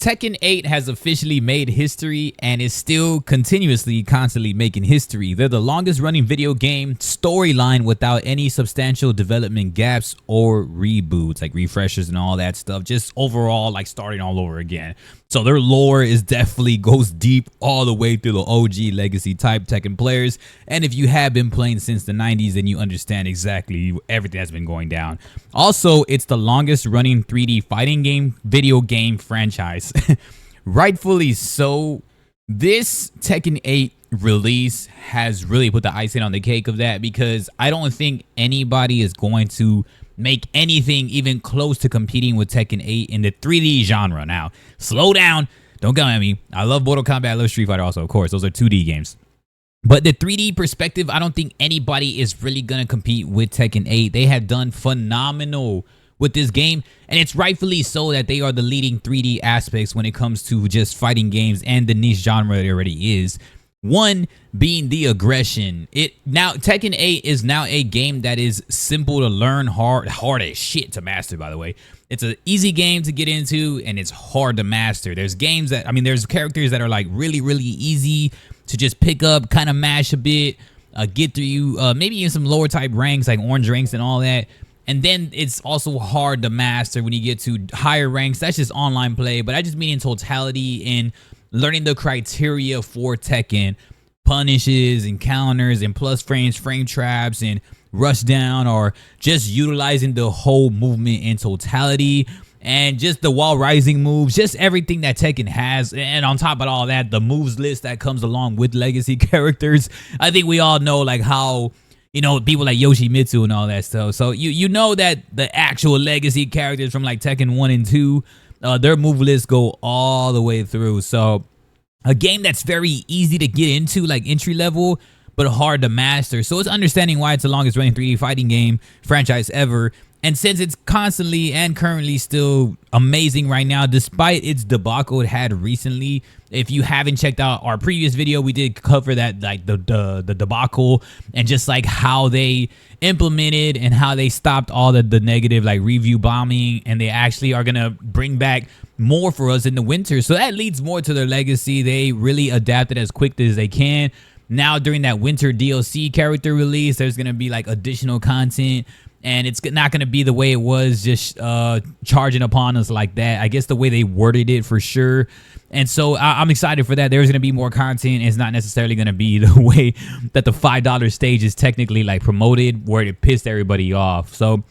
Tekken 8 has officially made history and is still constantly making history. They're the longest running video game storyline without any substantial development gaps or reboots, like refreshers and all that stuff. Just overall, like starting all over again. So their lore is definitely goes deep all the way through the OG legacy type Tekken players. And if you have been playing since the 90s, then you understand exactly everything that's been going down. Also, it's the longest running 3D fighting game video game franchise. Rightfully so. This Tekken 8 release has really put the icing on the cake of that, because I don't think anybody is going to make anything even close to competing with Tekken 8 in the 3D genre. Now, slow down. Don't come at me. I love Mortal Kombat. I love Street Fighter also, of course. Those are 2D games. But the 3D perspective, I don't think anybody is really going to compete with Tekken 8. They have done phenomenal with this game, and it's rightfully so that they are the leading 3D aspects when it comes to just fighting games and the niche genre it already is. One being the aggression. Tekken 8 is now a game that is simple to learn, hard as shit to master, by the way. It's an easy game to get into, and it's hard to master. There's games that, there's characters that are like really, really easy to just pick up, kind of mash a bit, get through you, maybe even some lower type ranks like orange ranks and all that. And then it's also hard to master when you get to higher ranks. That's just online play, but I just mean in totality, in learning the criteria for Tekken, punishes and counters and plus frames, frame traps and rush down, or just utilizing the whole movement in totality, and just the wall rising moves, just everything that Tekken has. And on top of all that, the moves list that comes along with legacy characters. I think we all know like how, people like Yoshimitsu and all that stuff. So you know that the actual legacy characters from like Tekken 1 and 2, their move lists go all the way through. So a game that's very easy to get into, like entry level, but hard to master. So it's understanding why it's the longest running 3D fighting game franchise ever. And since it's constantly and currently still amazing right now, despite its debacle it had recently. If you haven't checked out our previous video, we did cover that, like the debacle, and just like how they implemented and how they stopped all the negative like review bombing, and they actually are gonna bring back more for us in the winter. So that leads more to their legacy. They really adapted as quick as they can. Now during that winter DLC character release, there's gonna be like additional content. And it's not going to be the way it was, just charging upon us like that. I guess the way they worded it for sure. And so I'm excited for that. There's going to be more content. It's not necessarily going to be the way that the $5 stage is technically like promoted, where it pissed everybody off. So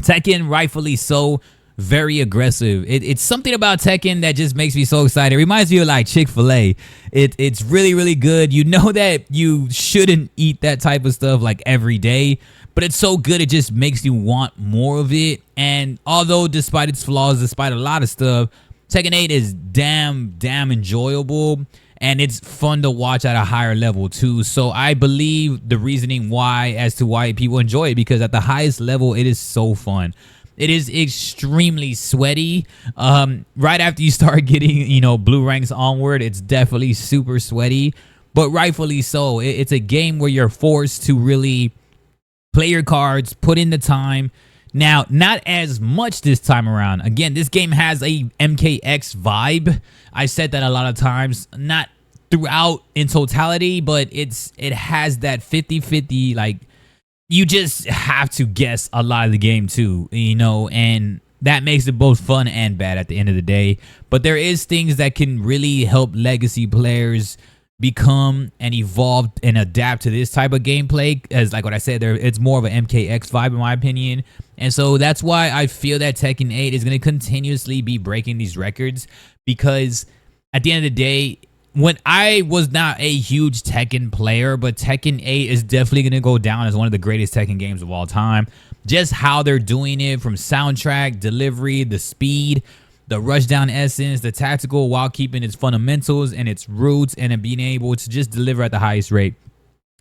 Tekken, rightfully so, very aggressive. It's something about Tekken that just makes me so excited. It reminds me of like Chick-fil-A. It's really, really good. You know that you shouldn't eat that type of stuff like every day, but it's so good, it just makes you want more of it. And although despite its flaws, despite a lot of stuff, Tekken 8 is damn enjoyable, and it's fun to watch at a higher level too. So I believe the reasoning as to why people enjoy it, because at the highest level, it is so fun. It is extremely sweaty. Right after you start getting, blue ranks onward, it's definitely super sweaty, but rightfully so. It's a game where you're forced to really play your cards, put in the time. Now, not as much this time around. Again, this game has a MKX vibe. I said that a lot of times. Not throughout in totality, but it has that 50-50, like, you just have to guess a lot of the game too, and that makes it both fun and bad at the end of the day. But there is things that can really help legacy players become and evolve and adapt to this type of gameplay, as like what I said there, it's more of an MKX vibe in my opinion. And so that's why I feel that Tekken 8 is going to continuously be breaking these records, because at the end of the day, when I was not a huge Tekken player, but Tekken 8 is definitely going to go down as one of the greatest Tekken games of all time. Just how they're doing it, from soundtrack, delivery, the speed, the rushdown essence, the tactical, while keeping its fundamentals and its roots, and being able to just deliver at the highest rate.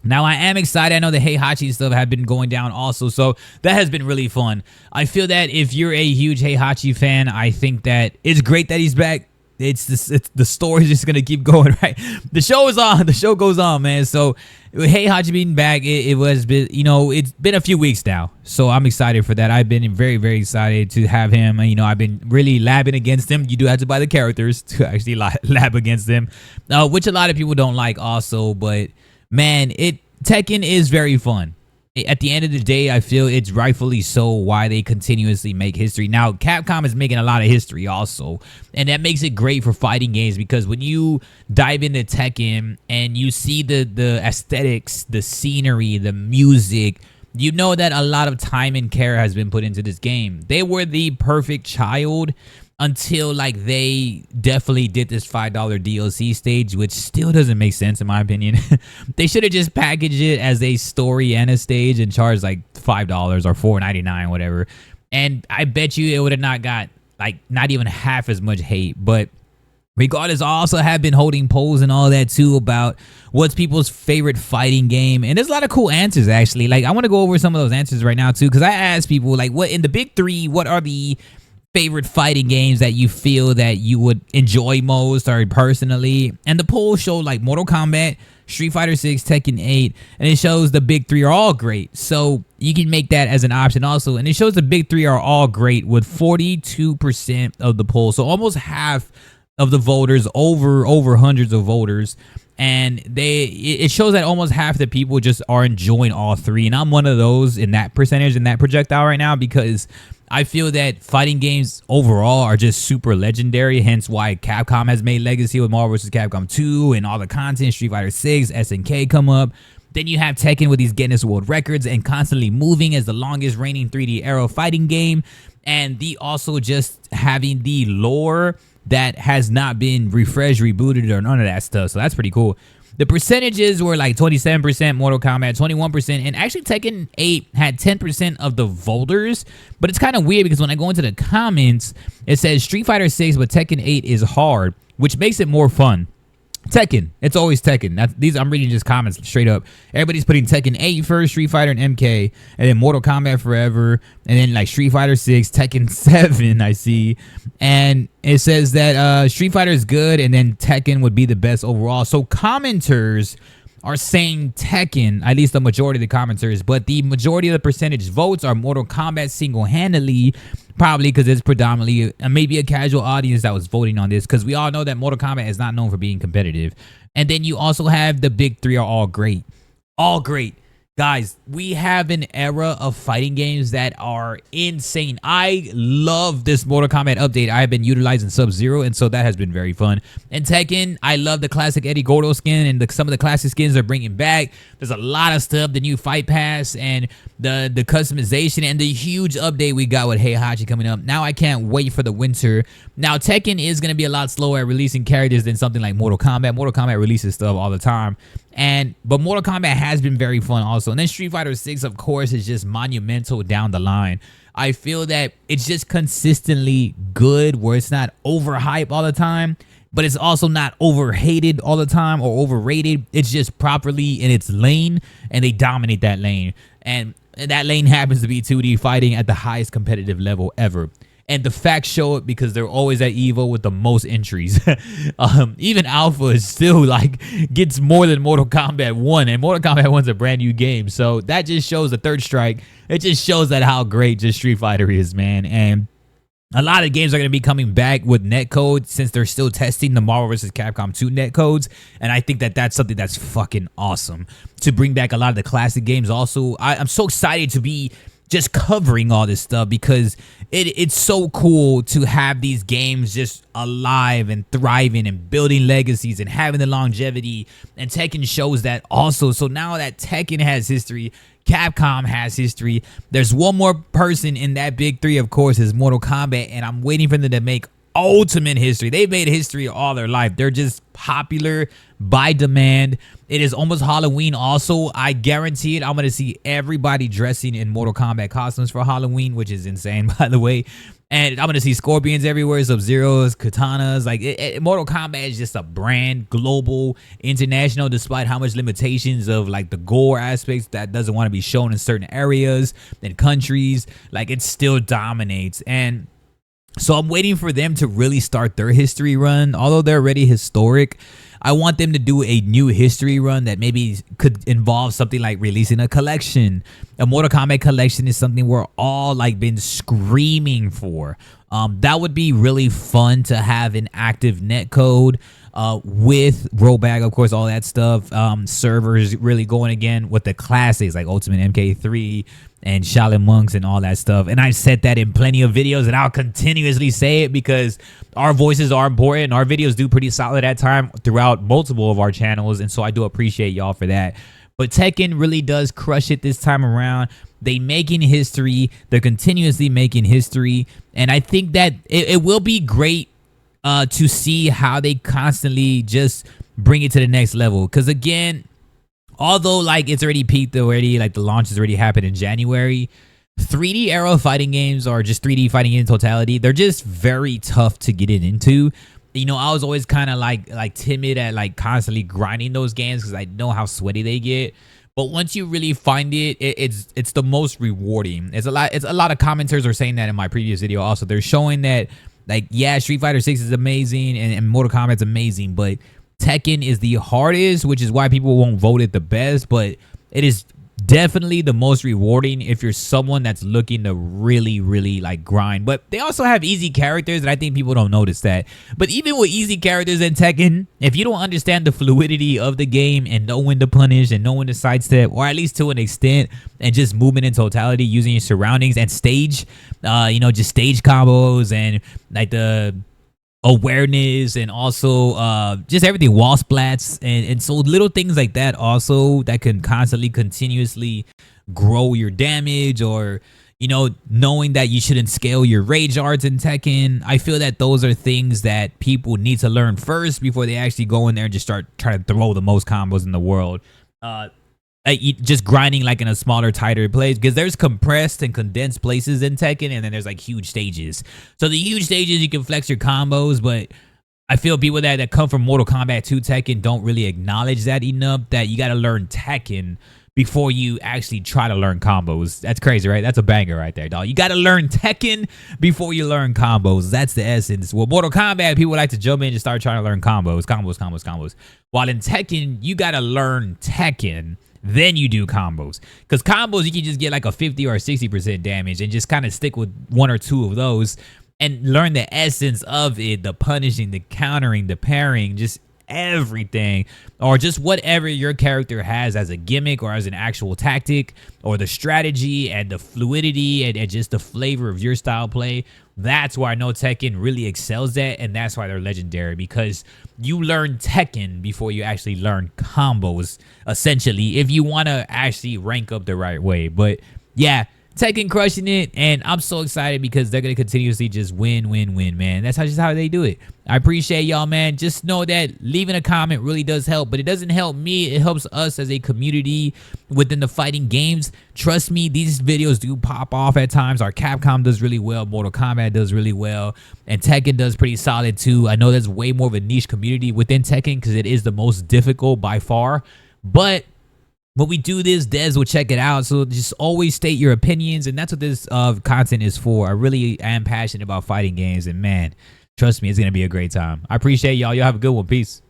Now, I am excited. I know the Heihachi stuff have been going down also, so that has been really fun. I feel that if you're a huge Heihachi fan, I think that it's great that he's back. it's the story's just gonna keep going, right? The show is on. The show goes on, man. So hey, Hachi being back, it was been, you know, it's been a few weeks now, so I'm excited for that. I've been very, very excited to have him. You know, I've been really labbing against him. You do have to buy the characters to actually lab against them, which a lot of people don't like also. But man, Tekken is very fun. At the end of the day, I feel it's rightfully so why they continuously make history. Now, Capcom is making a lot of history also, and that makes it great for fighting games, because when you dive into Tekken and you see the aesthetics, the scenery, the music, you know that a lot of time and care has been put into this game. They were the perfect child until like they definitely did this $5 DLC stage, which still doesn't make sense in my opinion. They should have just packaged it as a story and a stage and charged like $5 or $4.99, whatever. And I bet you it would have not got like not even half as much hate. But regardless, I also have been holding polls and all that too about what's people's favorite fighting game. And there's a lot of cool answers actually. Like I want to go over some of those answers right now too, because I asked people like, what in the big three, what are the favorite fighting games that you feel that you would enjoy most or personally? And the poll showed like Mortal Kombat, Street Fighter 6, Tekken 8, and it shows the big three are all great. So you can make that as an option also. And it shows the big three are all great with 42% of the poll. So almost half of the voters, over hundreds of voters. And it shows that almost half the people just are enjoying all three. And I'm one of those in that percentage, in that projectile right now, because I feel that fighting games overall are just super legendary, hence why Capcom has made legacy with Marvel vs. Capcom 2 and all the content, Street Fighter 6, SNK come up. Then you have Tekken with these Guinness World Records and constantly moving as the longest reigning 3D era fighting game. And the also just having the lore that has not been refreshed, rebooted, or none of that stuff. So that's pretty cool. The percentages were like 27% Mortal Kombat, 21%, and actually Tekken 8 had 10% of the voters. But it's kind of weird because when I go into the comments, it says Street Fighter 6, but Tekken 8 is hard, which makes it more fun. Tekken, it's always Tekken. I'm reading just comments straight up. Everybody's putting Tekken 8 first, Street Fighter and MK, and then Mortal Kombat Forever, and then like Street Fighter 6, Tekken 7, I see. And it says that Street Fighter is good, and then Tekken would be the best overall. So commenters are saying Tekken, at least the majority of the commenters, but the majority of the percentage votes are Mortal Kombat single-handedly, probably because it's predominantly maybe a casual audience that was voting on this, because we all know that Mortal Kombat is not known for being competitive. And then you also have the big three are all great. All great. Guys, we have an era of fighting games that are insane. I love this Mortal Kombat update. I have been utilizing Sub-Zero, and so that has been very fun. And Tekken, I love the classic Eddie Gordo skin, and some of the classic skins they're bringing back. There's a lot of stuff, the new Fight Pass, and the customization, and the huge update we got with Heihachi coming up. Now I can't wait for the winter. Now Tekken is going to be a lot slower at releasing characters than something like Mortal Kombat. Mortal Kombat releases stuff all the time. But Mortal Kombat has been very fun also. And then Street Fighter 6, of course, is just monumental down the line. I feel that it's just consistently good, where it's not overhyped all the time, but it's also not overhated all the time or overrated. It's just properly in its lane, and they dominate that lane. And that lane happens to be 2D fighting at the highest competitive level ever. And the facts show it, because they're always at EVO with the most entries. Even Alpha is still like gets more than Mortal Kombat 1, and Mortal Kombat 1's a brand new game. So that just shows the third strike. It just shows that how great just Street Fighter is, man. And a lot of games are going to be coming back with netcode, since they're still testing the Marvel vs. Capcom 2 netcodes. And I think that that's something that's fucking awesome to bring back a lot of the classic games. Also, I'm so excited to be just covering all this stuff, because it's so cool to have these games just alive and thriving and building legacies and having the longevity. And Tekken shows that also. So now that Tekken has history, Capcom has history. There's one more person in that big three, of course, is Mortal Kombat, and I'm waiting for them to make ultimate history. They've made history all their life. They're just popular by demand. It is almost Halloween also. I guarantee it. I'm going to see everybody dressing in Mortal Kombat costumes for Halloween, which is insane, by the way. And I'm going to see scorpions everywhere, Sub-Zeros, katanas. Like, Mortal Kombat is just a brand, global, international, despite how much limitations of, like, the gore aspects that doesn't want to be shown in certain areas and countries. Like, it still dominates. And So I'm waiting for them to really start their history run. Although they're already historic, I want them to do a new history run that maybe could involve something like releasing a collection. A Mortal Kombat collection is something we're all like been screaming for. That would be really fun to have an active netcode with rollback, of course, all that stuff. Servers really going again with the classics like Ultimate MK3 and Shaolin Monks and all that stuff. And I've said that in plenty of videos, and I'll continuously say it because our voices are important. Our videos do pretty solid at time throughout multiple of our channels, and so I do appreciate y'all for that. But Tekken really does crush it this time around. They making history. They're continuously making history, and I think that it will be great to see how they constantly just bring it to the next level. Because again, although like it's already peaked already, like the launch has already happened in January, 3D era fighting games, or just 3D fighting in totality, they're just very tough to get it into. You know, I was always kind of like timid at like constantly grinding those games because I know how sweaty they get. But once you really find it, it's the most rewarding. It's a lot of commenters are saying that in my previous video also. They're showing that like, yeah, Street Fighter 6 is amazing and Mortal Kombat's amazing, but Tekken is the hardest, which is why people won't vote it the best, but it is definitely the most rewarding if you're someone that's looking to really like grind. But they also have easy characters, and I think people don't notice that. But even with easy characters in Tekken, if you don't understand the fluidity of the game and know when to punish and know when to sidestep, or at least to an extent, and just movement in totality using your surroundings and stage, you know, just stage combos and like the awareness and also just everything, wall splats and so little things like that also that can constantly continuously grow your damage, or you know, knowing that you shouldn't scale your rage arts in Tekken. I feel that those are things that people need to learn first before they actually go in there and just start trying to throw the most combos in the world. Just grinding like in a smaller, tighter place, because there's compressed and condensed places in Tekken, and then there's like huge stages. So the huge stages, you can flex your combos, but I feel people that come from Mortal Kombat 2 Tekken don't really acknowledge that enough, that you got to learn Tekken before you actually try to learn combos. That's crazy, right? That's a banger right there, dog. You got to learn Tekken before you learn combos. That's the essence. Well, Mortal Kombat, people like to jump in and start trying to learn combos. While in Tekken, you got to learn Tekken, then you do combos, because combos you can just get like a 50 or 60% damage and just kind of stick with one or two of those and learn the essence of it, the punishing, the countering, the parrying, just everything, or just whatever your character has as a gimmick or as an actual tactic, or the strategy and the fluidity and just the flavor of your style play. That's why I know Tekken really excels at, and that's why they're legendary, because you learn Tekken before you actually learn combos, essentially, if you want to actually rank up the right way. But yeah, Tekken crushing it, and I'm so excited because they're going to continuously just win, man. That's just how they do it. I appreciate y'all, man. Just know that leaving a comment really does help, but it doesn't help me. It helps us as a community within the fighting games. Trust me, these videos do pop off at times. Our Capcom does really well. Mortal Kombat does really well. And Tekken does pretty solid too. I know there's way more of a niche community within Tekken because it is the most difficult by far. But when we do this, Des will check it out. So just always state your opinions, and that's what this content is for. I really am passionate about fighting games, and man, trust me, it's going to be a great time. I appreciate y'all. Y'all have a good one. Peace.